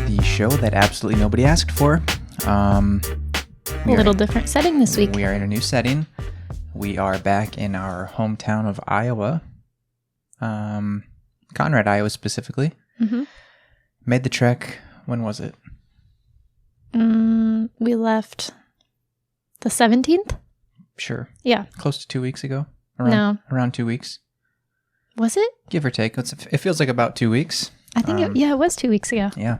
the show that absolutely nobody asked for. A little different setting this week. We are in a new setting. We are back in our hometown of Iowa. Conrad, Iowa specifically. Mm-hmm. Made the trek. When was it? We left the 17th? Sure. Yeah. Close to 2 weeks ago? Around 2 weeks. Was it? Give or take. It feels like about 2 weeks. I think it was 2 weeks ago. Yeah.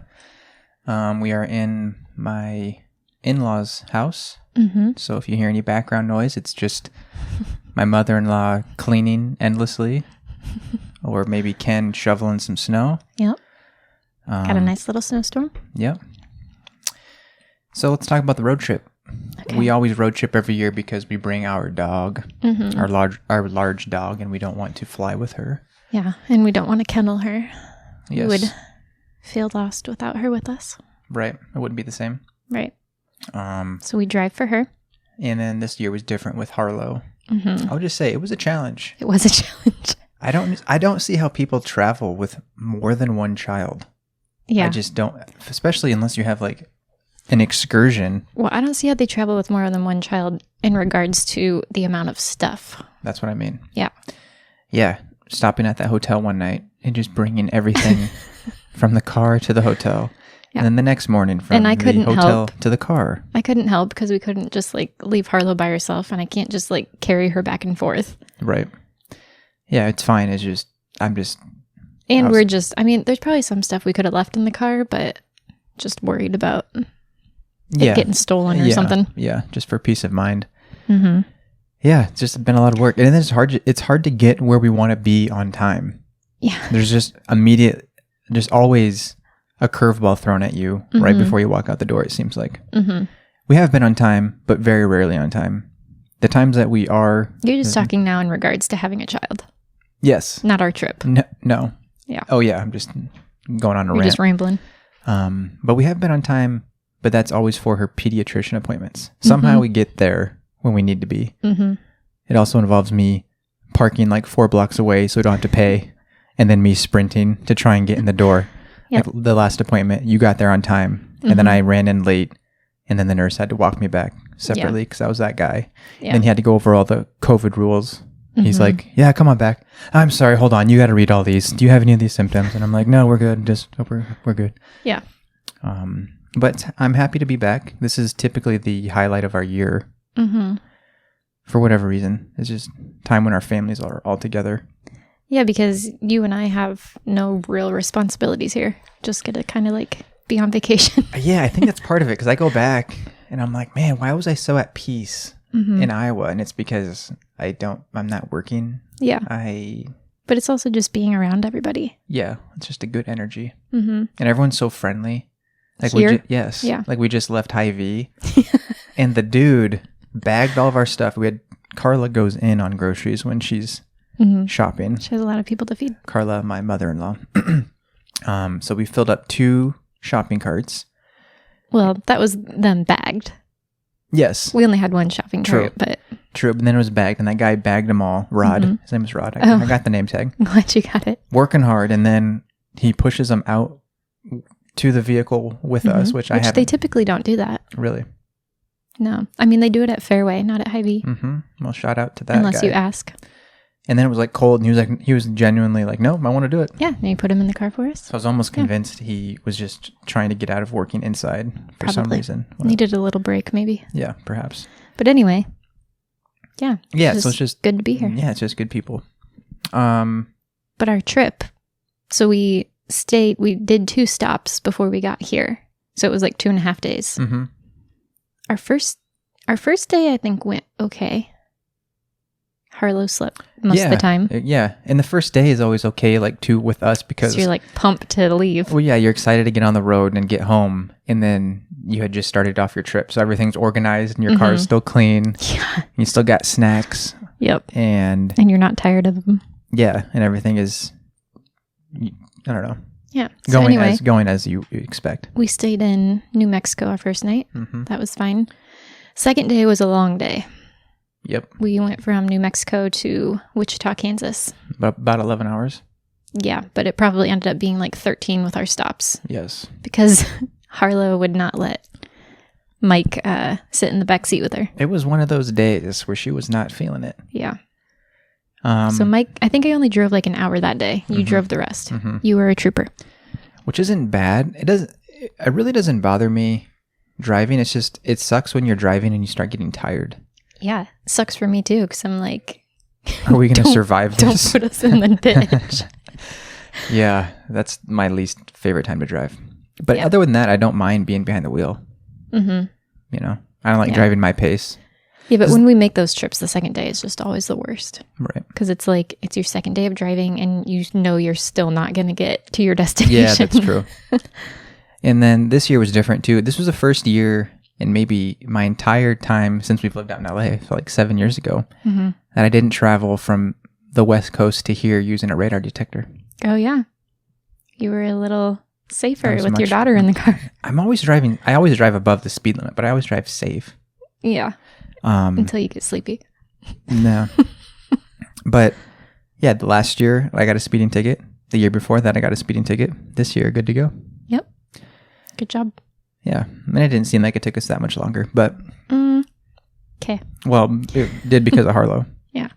We are in my in-laws' house. Mm-hmm. So if you hear any background noise, it's just my mother-in-law cleaning endlessly. Or maybe Ken shoveling some snow. Yep. Got a nice little snowstorm. Yep. So let's talk about the road trip. Okay. We always road trip every year because we bring our dog, mm-hmm. our large dog, and we don't want to fly with her. Yeah, and we don't want to kennel her. Yes. We would feel lost without her with us. Right. It wouldn't be the same. Right. So we drive for her. And then this year was different with Harlow. Mm-hmm. I'll just say it was a challenge. It was a challenge. I don't see how people travel with more than one child. Yeah. I just don't, especially unless you have like an excursion. Well, I don't see how they travel with more than one child in regards to the amount of stuff. That's what I mean. Yeah. Yeah. Stopping at that hotel one night and just bringing everything from the car to the hotel. Yeah. And then the next morning from the hotel to the car. I couldn't help because we couldn't just like leave Harlow by herself, and I can't just like carry her back and forth. Right. Yeah, it's fine. It's just, there's probably some stuff we could have left in the car, but just worried about it getting stolen or something. Yeah, just for peace of mind. Mm-hmm. Yeah, it's just been a lot of work. And then it's hard to get where we want to be on time. Yeah. There's just always a curveball thrown at you mm-hmm. right before you walk out the door, it seems like. Mm-hmm. We have been on time, but very rarely on time. The times that we are... You're just talking now in regards to having a child. Yes. Not our trip. No. Yeah. Oh, yeah. I'm just going on a rant. You're just rambling. But we have been on time, but that's always for her pediatrician appointments. Somehow mm-hmm. we get there when we need to be. Mm-hmm. It also involves me parking like 4 blocks away so we don't have to pay, and then me sprinting to try and get in the door. Yep. Like the last appointment, you got there on time, and then I ran in late, and then the nurse had to walk me back separately because I was that guy. Yeah. And he had to go over all the COVID rules. He's like, yeah, come on back. I'm sorry, hold on. You got to read all these. Do you have any of these symptoms? And I'm like, no, we're good. We're good. Yeah. But I'm happy to be back. This is typically the highlight of our year. Mm-hmm. For whatever reason. It's just time when our families are all together. Yeah, because you and I have no real responsibilities here. Just get to kind of like be on vacation. Yeah, I think that's part of it. Because I go back and I'm like, man, why was I so at peace in Iowa? And it's because I'm not working. Yeah. But it's also just being around everybody. Yeah. It's just a good energy. Mm-hmm. And everyone's so friendly. Like here? Yes. Yeah. Like we just left Hy-Vee. And the dude bagged all of our stuff. Carla goes in on groceries when she's shopping. She has a lot of people to feed. Carla, my mother-in-law. So we filled up 2 shopping carts. Well, that was them bagged. Yes. We only had 1 shopping cart, but... True, but then it was bagged, and that guy bagged them all. Rod. Mm-hmm. His name was Rod. I got the name tag. I'm glad you got it. Working hard, and then he pushes them out to the vehicle with us, which I haven't. They typically don't do that. Really? No. I mean, they do it at Fairway, not at Hy-Vee. Mm-hmm. Well, shout out to that Unless guy. you ask. And then it was like cold, and he was genuinely like, no, I want to do it. Yeah, and you put him in the car for us. So I was almost convinced he was just trying to get out of working inside for some reason. Needed a little break, maybe. Yeah, perhaps. But anyway, yeah. Yeah, so it's just good to be here. Yeah, it's just good people. But our trip, so we did 2 stops before we got here. So it was like 2.5 days. Mm-hmm. Our first day, I think, went okay. Harlow slept most of the time. Yeah. And the first day is always okay, like with us because... So you're like pumped to leave. Well, yeah, you're excited to get on the road and get home. And then you had just started off your trip. So everything's organized and your car is still clean. Yeah. You still got snacks. Yep. And you're not tired of them. Yeah. And everything is, I don't know. Yeah. So going as you expect. We stayed in New Mexico our first night. Mm-hmm. That was fine. Second day was a long day. Yep. We went from New Mexico to Wichita, Kansas. About 11 hours. Yeah, but it probably ended up being like 13 with our stops. Yes. Because Harlow would not let Mike sit in the back seat with her. It was one of those days where she was not feeling it. Yeah. So Mike, I think I only drove like an hour that day. You drove the rest. You were a trooper. Which isn't bad. It really doesn't bother me driving. It's just, it sucks when you're driving and you start getting tired. Yeah. It sucks for me too, because I'm like, are we going to survive this? Don't put us in the ditch. Yeah, that's my least favorite time to drive. But other than that, I don't mind being behind the wheel. You know, I don't like driving my pace. Yeah, but when we make those trips, the second day is just always the worst. Right. Because it's like, it's your second day of driving and you know you're still not going to get to your destination. Yeah, that's true. And then this year was different too. This was the first year in maybe my entire time since we've lived out in LA, so like 7 years ago, that I didn't travel from the West Coast to here using a radar detector. Oh, yeah. You were a little safer with your daughter in the car. I always drive above the speed limit, but I always drive safe. Yeah. Until you get sleepy. No. But yeah, the last year I got a speeding ticket. The year before that I got a speeding ticket. This year, good to go. Yep. Good job. Yeah. I mean, it didn't seem like it took us that much longer, but... Okay. Well, it did because of Harlow. Yeah.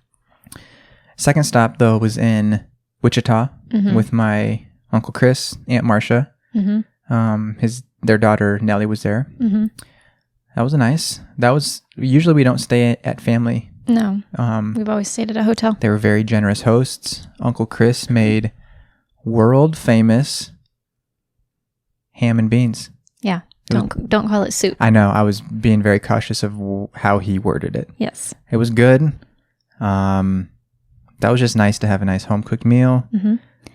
Second stop, though, was in Wichita with my Uncle Chris, Aunt Marsha. Their daughter, Nellie, was there. That was nice. Usually we don't stay at family. No. We've always stayed at a hotel. They were very generous hosts. Uncle Chris made world famous ham and beans. Yeah. Don't call it soup. I know. I was being very cautious of how he worded it. Yes. It was good. That was just nice to have a nice home cooked meal.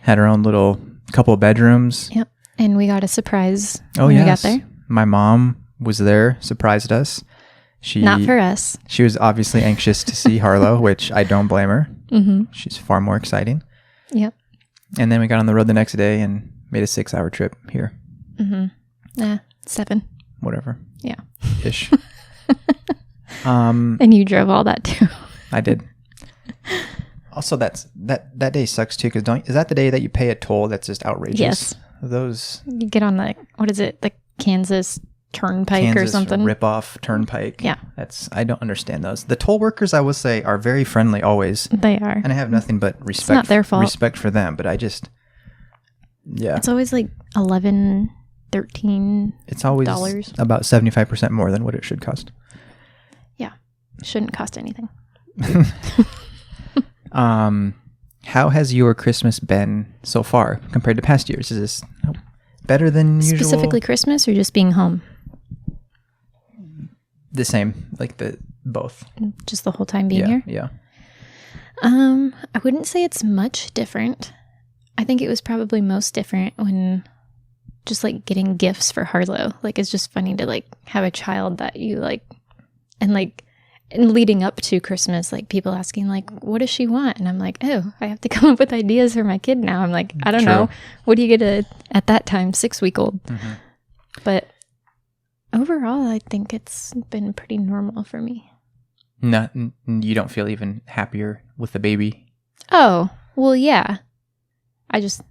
Had our own little couple of bedrooms. Yep. And we got a surprise when we got there. My mom was there, surprised us. Not for us. She was obviously anxious to see Harlow, which I don't blame her. She's far more exciting. Yep. And then we got on the road the next day and made a 6-hour trip here. 7. Whatever. Yeah. Ish. And you drove all that too. I did. Also, that day sucks too, because is that the day that you pay a toll that's just outrageous? Yes. Those. You get on what is it, the Kansas Turnpike or something? Rip-off Turnpike. Yeah. I don't understand those. The toll workers, I will say, are very friendly always. They are. And I have nothing but respect. It's not their fault. Respect for them, but I just, yeah. It's always like $11, $13. It's always about 75% more than what it should cost. Yeah. Shouldn't cost anything. How has your Christmas been so far compared to past years? Is this better than usual? Specifically Christmas or just being home? The same, like both. Just the whole time being here? Yeah. I wouldn't say it's much different. I think it was probably most different when just like getting gifts for Harlow. Like, it's just funny to like have a child that you like, and leading up to Christmas, like people asking like, what does she want? And I'm like, oh, I have to come up with ideas for my kid now. I'm like, I don't know. What do you get at that time, 6-week-old? But overall, I think it's been pretty normal for me. You don't feel even happier with the baby? Oh, well, yeah. I guess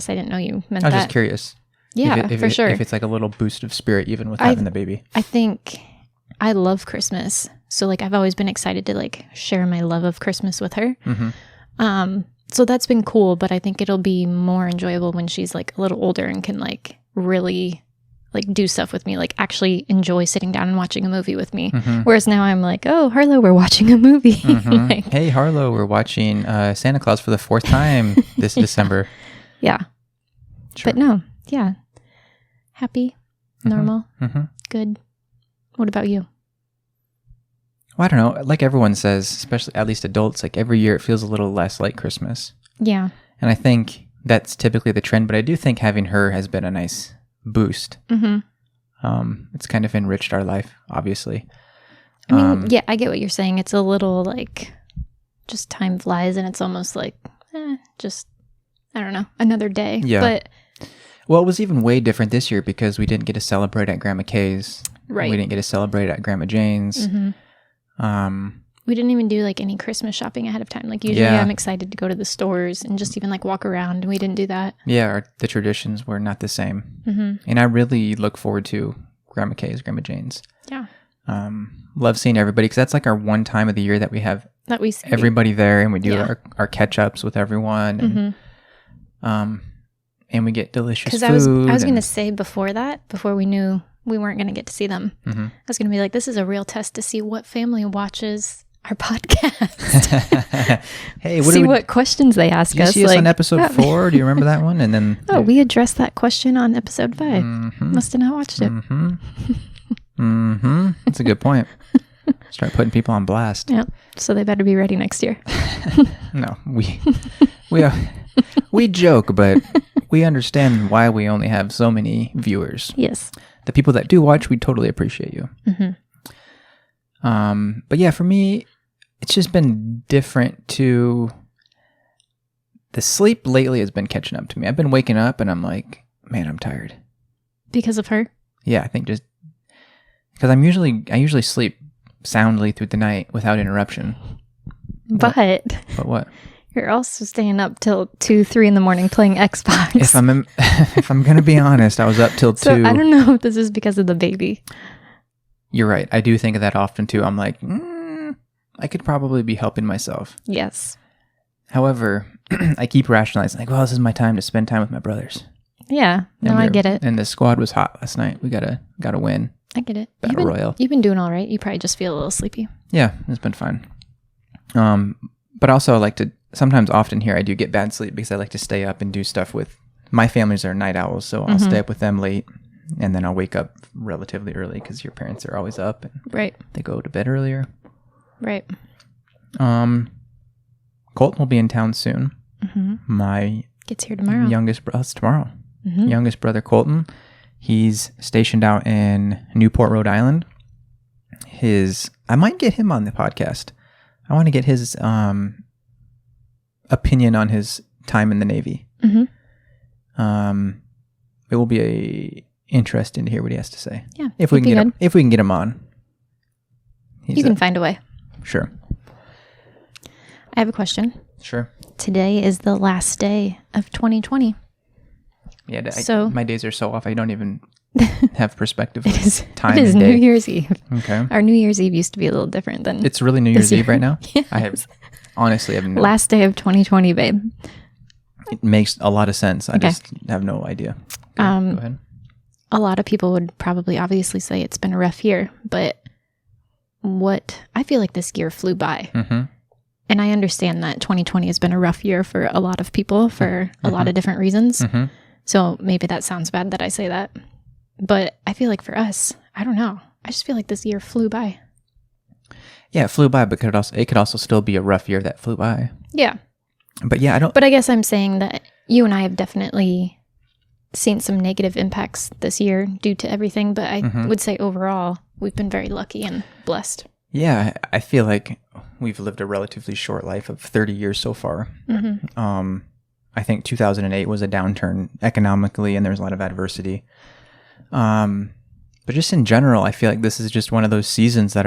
I didn't know you meant that. I was just curious. Yeah, for sure. If it's like a little boost of spirit even with having the baby. I think I love Christmas. So like I've always been excited to like share my love of Christmas with her. So that's been cool, but I think it'll be more enjoyable when she's like a little older and can like really like do stuff with me, like actually enjoy sitting down and watching a movie with me. Whereas now I'm like, oh, Harlow, we're watching a movie. Like, hey, Harlow, we're watching Santa Claus for the 4th time this December. Yeah. Sure. But no, yeah. Happy, normal, good. What about you? Well, I don't know. Like everyone says, especially at least adults, like every year it feels a little less like Christmas. Yeah. And I think that's typically the trend, but I do think having her has been a nice boost. It's kind of enriched our life, obviously. I mean, yeah, I get what you're saying. It's a little like just time flies and it's almost like just, I don't know, another day. Yeah. But well, it was even way different this year because we didn't get to celebrate at Grandma Kay's. Right. We didn't get to celebrate at Grandma Jane's. We didn't even do like any Christmas shopping ahead of time. Like usually I'm excited to go to the stores and just even like walk around, and we didn't do that. Yeah, the traditions were not the same. And I really look forward to Grandma Kay's, Grandma Jane's. Yeah. Love seeing everybody, because that's like our one time of the year that we have everybody there, and we do our catch-ups with everyone. And we get delicious food. Because I was going to say before we knew we weren't going to get to see them, I was going to be like, this is a real test to see what family watches our podcast. Hey, what questions they ask us. You see us on episode 4? Do you remember that one? And then we addressed that question on episode 5. Must have not watched it. That's a good point. Start putting people on blast. Yeah. So they better be ready next year. No, we joke, but we understand why we only have so many viewers. Yes. The people that do watch, we totally appreciate you. But yeah, for me, it's just been different to... The sleep lately has been catching up to me. I've been waking up and I'm like, man, I'm tired. Because of her? Yeah, I think just... Because I usually sleep soundly through the night without interruption. But what? You're also staying up till 2, 3 in the morning playing Xbox. If I'm gonna be honest, I was up till 2. So I don't know if this is because of the baby. You're right. I do think of that often too. I'm like, I could probably be helping myself. Yes. However, I keep rationalizing, like, well, this is my time to spend time with my brothers. Yeah. No, I get it. And the squad was hot last night. We gotta win. I get it. Battle Royale. You've been doing all right. You probably just feel a little sleepy. Yeah, it's been fun. But also I like to, often here I do get bad sleep because I like to stay up and do stuff with, my families are night owls, so I'll stay up with them late, and then I'll wake up relatively early because your parents are always up. And right. They go to bed earlier. Right. Colton will be in town soon. My gets here tomorrow. Youngest brother, tomorrow. Youngest brother Colton, he's stationed out in Newport, Rhode Island. I might get him on the podcast. I want to get his opinion on his time in the Navy. It will be interesting to hear what he has to say. Yeah, if we can get him on. You can find a way. Sure. I have a question. Sure. Today is the last day of 2020. Yeah, so my days are so off. I don't even have perspective of time. It is New Year's Eve. Okay. Our New Year's Eve used to be a little different than. It's really New Year's Eve right now. Yes. I have honestly no. Last day of 2020, babe. It makes a lot of sense. I just have no idea. Go ahead. A lot of people would probably obviously say it's been a rough year, but I feel like this year flew by. And I understand that 2020 has been a rough year for a lot of people for a lot of different reasons. So maybe that sounds bad that I say that. But I feel like for us, I don't know. I just feel like this year flew by. Yeah, it flew by, but it could also still be a rough year that flew by. Yeah. But yeah, But I guess I'm saying that you and I have definitely seen some negative impacts this year due to everything. But I would say overall, we've been very lucky and blessed. Yeah, I feel like we've lived a relatively short life of 30 years so far. I think 2008 was a downturn economically, and there was a lot of adversity. But just in general, I feel like this is just one of those seasons that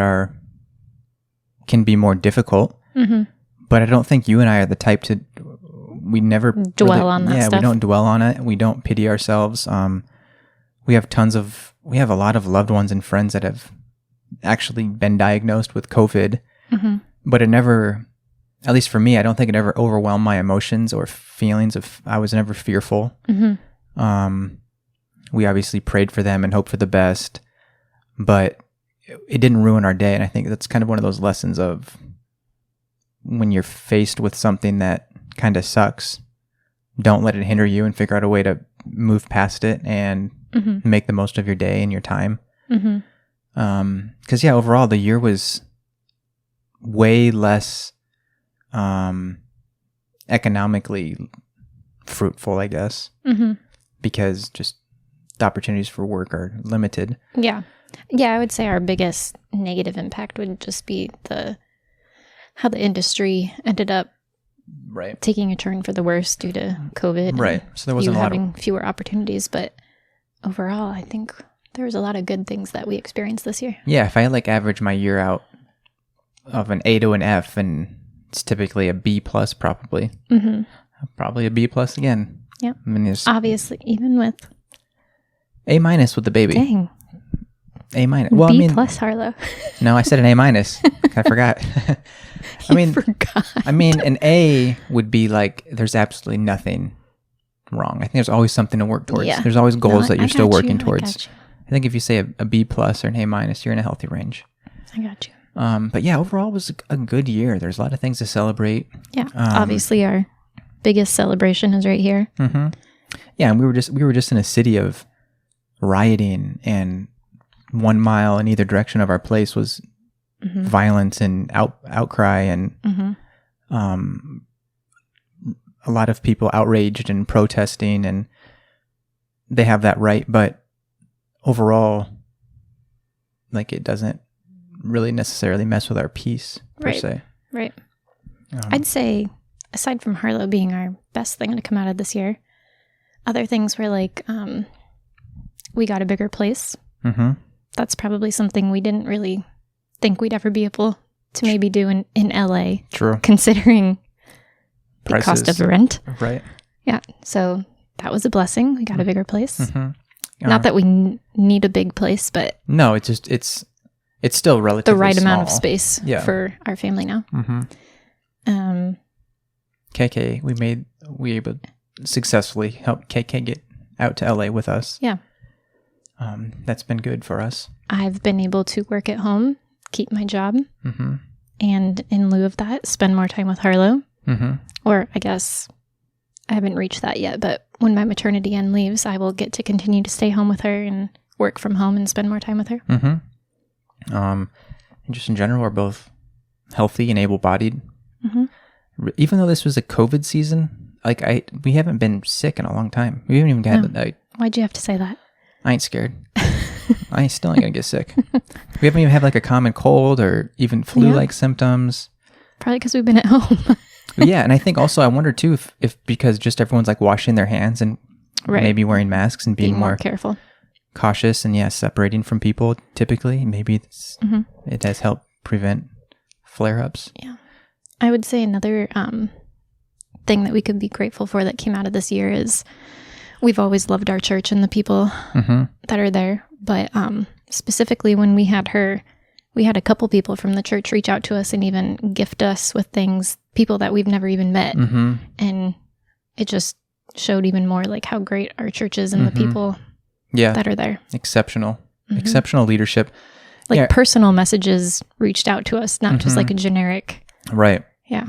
can be more difficult. But I don't think you and I are the type to. We never dwell on that stuff. We don't dwell on it. We don't pity ourselves. We have a lot of loved ones and friends that have actually been diagnosed with COVID, but it never, at least for me, I don't think it ever overwhelmed my emotions or feelings I was never fearful. We obviously prayed for them and hoped for the best, but it didn't ruin our day. And I think that's kind of one of those lessons of when you're faced with something that kind of sucks, don't let it hinder you and figure out a way to move past it and make the most of your day and your time. Because overall the year was way less economically fruitful, I guess, because just the opportunities for work are limited. Yeah, I would say our biggest negative impact would just be how the industry ended up taking a turn for the worse due to COVID. Right. So there wasn't having fewer opportunities, but overall, I think there was a lot of good things that we experienced this year. Yeah, if I average my year out of an A to an F, and it's typically a B plus, probably. Mm-hmm. Probably a B plus again. Yeah. I mean, obviously, even with A minus with the baby. Dang. A minus. Well, B plus, Harlow. No, I said an A minus. I forgot. Forgot. I mean, an A would be like there's absolutely nothing wrong. I think there's always something to work towards. Yeah. There's always goals that you're still working towards. I think if you say a B plus or an A minus, you're in a healthy range. I got you. But yeah, overall it was a good year. There's a lot of things to celebrate. Yeah. Obviously, our biggest celebration is right here. Mm-hmm. Yeah, and we were just in a city of rioting, and 1 mile in either direction of our place was violence and outcry, and a lot of people outraged and protesting, and they have that right, but overall, like, it doesn't really necessarily mess with our peace per se. Right. I'd say, aside from Harlow being our best thing to come out of this year, other things were like, we got a bigger place. Mm-hmm. That's probably something we didn't really think we'd ever be able to maybe do in LA. True. Considering the prices, cost of rent. Right. Yeah. So that was a blessing. We got a bigger place. Mm-hmm. Not that we need a big place, but no, it's just it's still relatively the right small amount of space for our family now. Mm-hmm. KK, we were able to successfully help KK get out to LA with us. Yeah. That's been good for us. I've been able to work at home, keep my job, and in lieu of that, spend more time with Harlow. Mm-hmm. Or I guess I haven't reached that yet, but when my maternity end leaves, I will get to continue to stay home with her and work from home and spend more time with her. Mm-hmm. And just in general, we're both healthy and able-bodied. Mm-hmm. Even though this was a COVID season, we haven't been sick in a long time. We haven't even had Why'd you have to say that? I ain't scared. I still ain't gonna get sick. We haven't even had like a common cold or even flu-like symptoms. Probably because we've been at home. Yeah, and I think also I wonder too if because just everyone's like washing their hands and maybe wearing masks and being more careful, cautious, and separating from people typically. Maybe it does help prevent flare-ups. Yeah, I would say another thing that we could be grateful for that came out of this year is we've always loved our church and the people that are there. But specifically when we had her, we had a couple people from the church reach out to us and even gift us with things, people that we've never even met. Mm-hmm. And it just showed even more like how great our church is and the people that are there. Exceptional leadership. Like personal messages reached out to us, not just like a generic. Right. Yeah.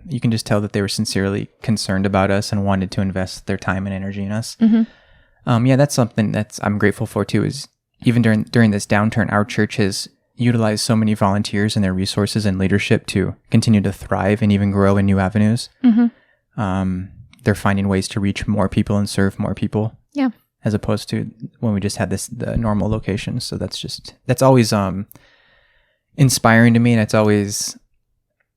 You can just tell that they were sincerely concerned about us and wanted to invest their time and energy in us. Mm-hmm. That's something I'm grateful for too, is even during this downturn, our church has utilized so many volunteers and their resources and leadership to continue to thrive and even grow in new avenues. Mm-hmm. They're finding ways to reach more people and serve more people. Yeah. As opposed to when we just had the normal location. So that's always inspiring to me, and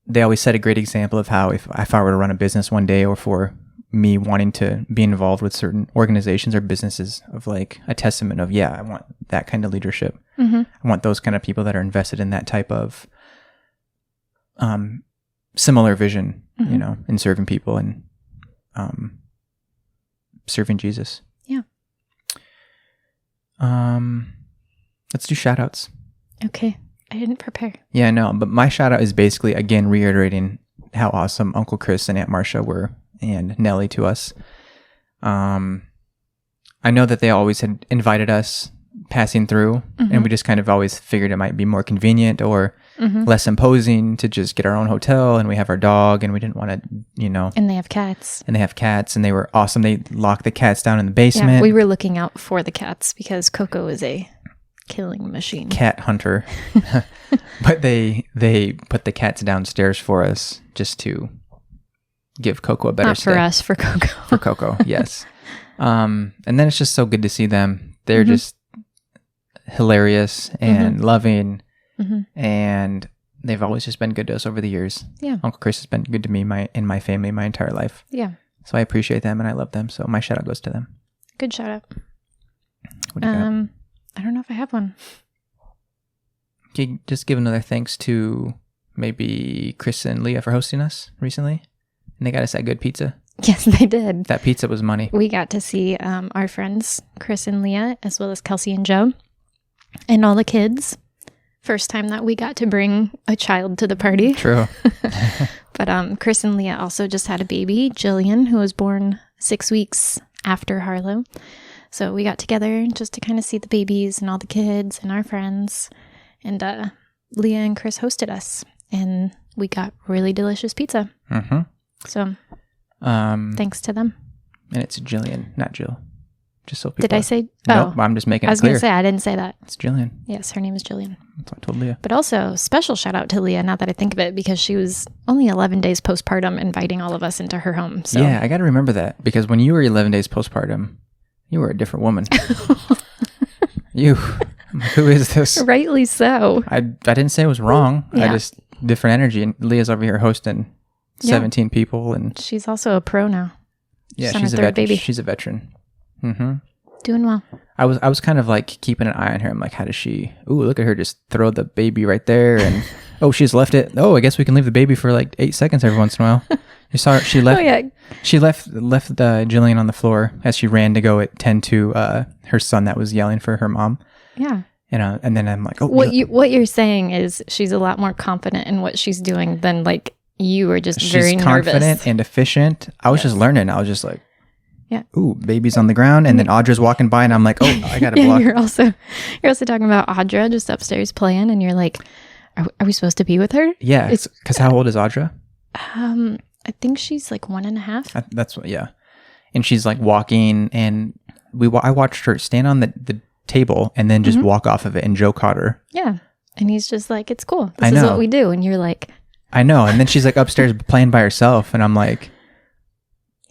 they always set a great example of how if I were to run a business one day, or for me wanting to be involved with certain organizations or businesses, of like a testament of, I want that kind of leadership. Mm-hmm. I want those kind of people that are invested in that type of similar vision, in serving people and serving Jesus. Yeah. Let's do shout outs. Okay. I didn't prepare. Yeah, no, but my shout out is basically, again, reiterating how awesome Uncle Chris and Aunt Marsha were, and Nellie to us. I know that they always had invited us passing through, and we just kind of always figured it might be more convenient or less imposing to just get our own hotel, and we have our dog, and we didn't want to, And they have cats. And they were awesome. They locked the cats down in the basement. Yeah, we were looking out for the cats because Coco is a killing machine, cat hunter. But they put the cats downstairs for us just to give Coco a better Not for us, for Coco. For Coco, yes. And then it's just so good to see them. They're just hilarious and loving, and they've always just been good to us over the years. Yeah, Uncle Chris has been good to me and my family my entire life. Yeah, so I appreciate them and I love them. So my shout out goes to them. Good shout out. What do you got? I don't know if I have one. Can you just give another thanks to maybe Chris and Leah for hosting us recently. And they got us that good pizza. Yes, they did. That pizza was money. We got to see our friends, Chris and Leah, as well as Kelsey and Joe, and all the kids. First time that we got to bring a child to the party. True. But Chris and Leah also just had a baby, Jillian, who was born 6 weeks after Harlow. So we got together just to kind of see the babies and all the kids and our friends. And Leah and Chris hosted us, and we got really delicious pizza. Mm-hmm. So thanks to them. And it's Jillian, not Jill. Just so people. Did I say? No, I'm just making it clear. I was going to say, I didn't say that. It's Jillian. Yes, her name is Jillian. That's what I told Leah. But also, special shout out to Leah, not that I think of it, because she was only 11 days postpartum inviting all of us into her home. So. Yeah, I got to remember that, because when you were 11 days postpartum, you were a different woman. Who is this? Rightly so. I didn't say it was wrong. Yeah. I just, different energy. And Leah's over here hosting 17 people. And she's also a pro now. Yeah, she's a veteran. She's a veteran. Mm-hmm. Doing well. I was kind of like keeping an eye on her. I'm like, how does she? Ooh, look at her just throw the baby right there, and oh, she's left it. Oh, I guess we can leave the baby for like 8 seconds every once in a while. You saw her. She left. Oh yeah. She left Jillian on the floor as she ran to go attend to her son that was yelling for her mom. Yeah. And then I'm like, oh. What you're saying is she's a lot more confident in what she's doing than like you were just very nervous. She's confident and efficient. I was just learning. I was just like. Yeah. Ooh, baby's on the ground, and then Audra's walking by, and I'm like, oh, I gotta block. You're also talking about Audra just upstairs playing, and you're like, are we supposed to be with her? Yeah, because how old is Audra? I think she's like 1.5. That's what. Yeah, and she's like walking, and I watched her stand on the table and then just walk off of it, and Joe caught her. Yeah, and he's just like, it's cool. This is what we do, and you're like, I know, and then she's like upstairs playing by herself, and I'm like.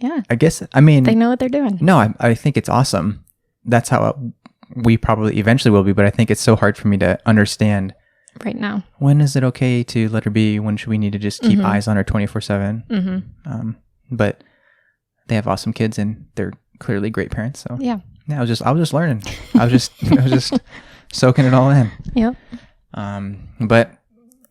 Yeah. I guess, I mean... They know what they're doing. No, I think it's awesome. That's how we probably eventually will be, but I think it's so hard for me to understand... Right now. When is it okay to let her be? When should we need to just keep eyes on her 24/7? Mm-hmm. But they have awesome kids, and they're clearly great parents, so... Yeah. I was just learning. I was just soaking it all in. Yep. But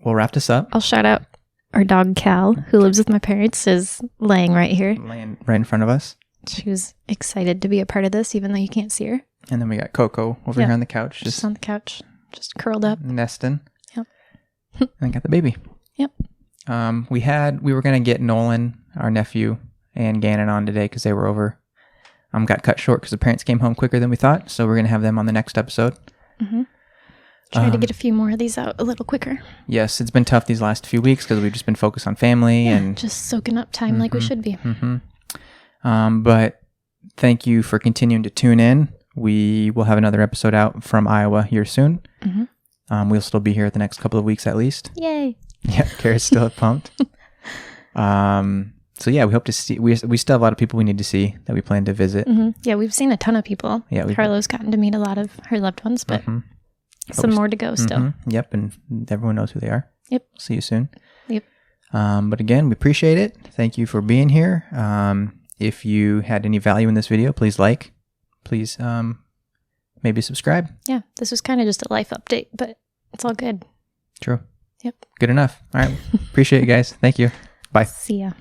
we'll wrap this up. I'll shout out our dog Cal, who lives with my parents, is laying right here. Laying right in front of us. She was excited to be a part of this, even though you can't see her. And then we got Coco over here on the couch. Just on the couch, just curled up. Nesting. Yep. And got the baby. Yep. We were going to get Nolan, our nephew, and Gannon on today because they were over. Got cut short because the parents came home quicker than we thought. So we're going to have them on the next episode. Mm-hmm. Try to get a few more of these out a little quicker. Yes, it's been tough these last few weeks because we've just been focused on family and just soaking up time like we should be. Mm-hmm. But thank you for continuing to tune in. We will have another episode out from Iowa here soon. Mm-hmm. We'll still be here the next couple of weeks at least. Yay! Yeah, Kara's still pumped. So yeah, we hope to see. We still have a lot of people we need to see that we plan to visit. Mm-hmm. Yeah, we've seen a ton of people. Yeah, Harlow's gotten to meet a lot of her loved ones, but. Some more to go still. Yep, and everyone knows who they are. Yep. See you soon. Yep. But again, we appreciate it. Thank you for being here. If you had any value in this video, please like. Please maybe subscribe. Yeah, this was kind of just a life update, but it's all good. True. Yep. Good enough. All right. Appreciate you guys. Thank you. Bye. See ya.